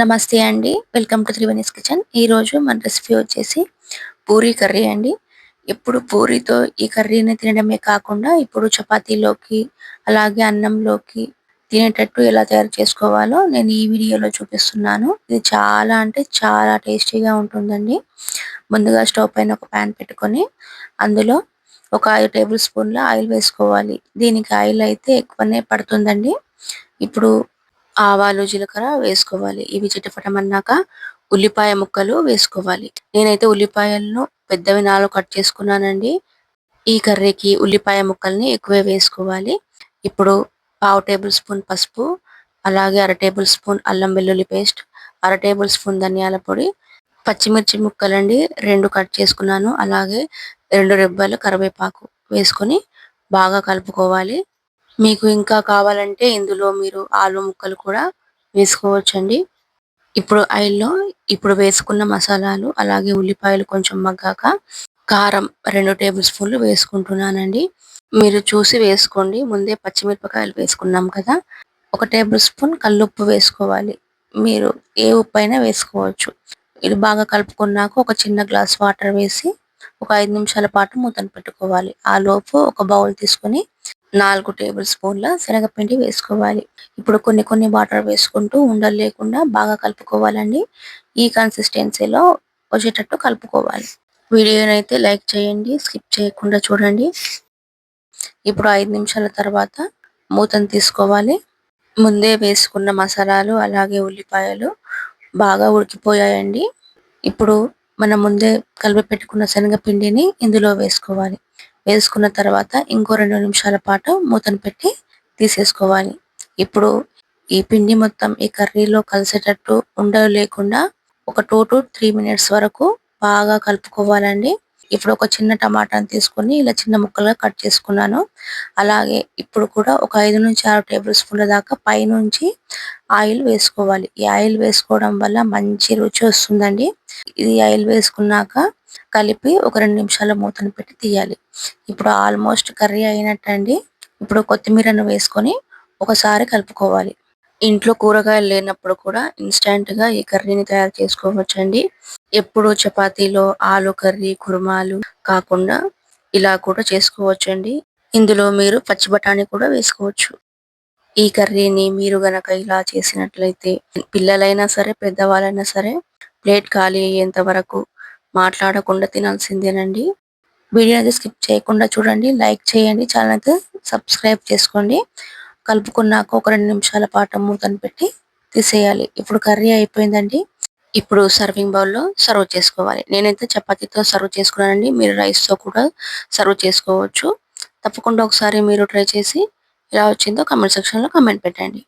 నమస్తే అండి. Welcome to Triveni's kitchen. ఈరోజు మన రెసిపీ వచ్చేసి పూరీ కర్రీ అండి. ఎప్పుడు పూరీతో ఈ కర్రీని తినడమే కాకుండా ఇప్పుడు చపాతీలోకి అలాగే అన్నంలోకి తినేటట్టు ఎలా తయారు చేసుకోవాలో నేను ఈ వీడియోలో చూపిస్తున్నాను. ఇది చాలా అంటే చాలా టేస్టీగా ఉంటుందండి. ముందుగా స్టవ్ పైన ఒక పాన్ పెట్టుకొని అందులో ఒక 5 టేబుల్ స్పూన్ల ఆయిల్ వేసుకోవాలి. దీనికి ఆయిల్ అయితే ఎక్కువనే పడుతుందండి. ఇప్పుడు ఆవాలు, జీలకర్ర వేసుకోవాలి. ఇవి చిటపటమన్నాక ఉల్లిపాయ ముక్కలు వేసుకోవాలి. నేనైతే ఉల్లిపాయలను పెద్దవి 4 కట్ చేసుకున్నానండి. ఈ కర్రీకి ఉల్లిపాయ ముక్కల్ని ఎక్కువే వేసుకోవాలి. ఇప్పుడు పావు టేబుల్ స్పూన్ పసుపు, అలాగే అర టేబుల్ స్పూన్ అల్లం వెల్లుల్లి పేస్ట్, అర టేబుల్ స్పూన్ ధనియాల పొడి, పచ్చిమిర్చి ముక్కలండి 2 కట్ చేసుకున్నాను. అలాగే 2 రెబ్బలు కరివేపాకు వేసుకొని బాగా కలుపుకోవాలి. మీకు ఇంకా కావాలంటే ఇందులో మీరు ఆలు ముక్కలు కూడా వేసుకోవచ్చండి. ఇప్పుడు ఆయిల్‌లో ఇప్పుడు వేసుకున్న మసాలాలు అలాగే ఉల్లిపాయలు కొంచెం మగ్గాక కారం 2 టేబుల్ స్పూన్లు వేసుకుంటున్నానండి. మీరు చూసి వేసుకోండి. ముందే పచ్చిమిరపకాయలు వేసుకున్నాం కదా! 1 టేబుల్ స్పూన్ కల్లుప్పు వేసుకోవాలి. మీరు ఏ ఉప్పైనా వేసుకోవచ్చు. ఇది బాగా కలుపుకున్నాక ఒక చిన్న గ్లాస్ వాటర్ వేసి ఒక 5 నిమిషాల పాటు మూతను పెట్టుకోవాలి. ఆలోపు ఒక బౌల్ తీసుకొని 4 టేబుల్ స్పూన్ల శనగపిండి వేసుకోవాలి. ఇప్పుడు కొన్ని కొన్ని వాటర్ వేసుకుంటూ ఉండలు లేకుండా బాగా కలుపుకోవాలండి. ఈ కన్సిస్టెన్సీలో వచ్చేటట్టు కలుపుకోవాలి. వీడియోనైతే లైక్ చేయండి. స్కిప్ చేయకుండా చూడండి. ఇప్పుడు 5 నిమిషాల తర్వాత మూతను తీసుకోవాలి. ముందే వేసుకున్న మసాలాలు అలాగే ఉల్లిపాయలు బాగా ఉడికిపోయాయండి. ఇప్పుడు మనం ముందే కలిపి పెట్టుకున్న శనగపిండిని ఇందులో వేసుకోవాలి. వేసుకున్న తర్వాత ఇంకో 2 నిమిషాల పాటు మూతను పెట్టి తీసేసుకోవాలి. ఇప్పుడు ఈ పిండి మొత్తం ఈ కర్రీలో కలిసేటట్టు ఉండలు లేకుండా ఒక 2-3 మినిట్స్ వరకు బాగా కలుపుకోవాలండి. ఇప్పుడు ఒక చిన్న టమాటాని తీసుకొని ఇలా చిన్న ముక్కలుగా కట్ చేసుకున్నాను. అలాగే ఇప్పుడు కూడా ఒక 5-6 టేబుల్ స్పూన్ల దాకా పైనుంచి ఆయిల్ వేసుకోవాలి. ఈ ఆయిల్ వేసుకోవడం వల్ల మంచి రుచి వస్తుందండి. ఇది ఆయిల్ వేసుకున్నాక కలిపి ఒక 2 నిమిషాలు మూతను పెట్టి తీయాలి. ఇప్పుడు ఆల్మోస్ట్ కర్రీ అయినట్టండి. ఇప్పుడు కొత్తిమీరను వేసుకొని ఒకసారి కలుపుకోవాలి. ఇంట్లో కూరగాయలు లేనప్పుడు కూడా ఇన్‌స్టాంట్‌గా ఈ కర్రీని తయారు చేసుకోవచ్చండి. ఎప్పుడు చపాతీలో ఆలు కర్రీ, కుర్మాలు కాకుండా ఇలా కూడా చేసుకోవచ్చండి. ఇందులో మీరు పచ్చి బఠాణీ కూడా వేసుకోవచ్చు. ఈ కర్రీని మీరు గనక ఇలా చేసినట్లయితే పిల్లలైనా సరే, పెద్దవాళ్ళైనా సరే ప్లేట్ ఖాళీ అయ్యేంత వరకు మాట్లాడకుండా తినాల్సిందేనండి. వీడియోని స్కిప్ చేయకుండా చూడండి. లైక్ చేయండి. ఛానెల్ అయితే సబ్స్క్రైబ్ చేసుకోండి. కలుపుకున్నాక ఒక 2 నిమిషాల పాటు మూతను పెట్టి తీసేయాలి. ఇప్పుడు కర్రీ అయిపోయిందండి. ఇప్పుడు సర్వింగ్ బౌల్‌లో సర్వ్ చేసుకోవాలి. నేనైతే చపాతీతో సర్వ్ చేసుకున్నానండి. మీరు రైస్‌తో కూడా సర్వ్ చేసుకోవచ్చు. తప్పకుండా ఒకసారి మీరు ట్రై చేసి ఎలా వచ్చిందో కామెంట్ సెక్షన్‌లో కామెంట్ పెట్టండి.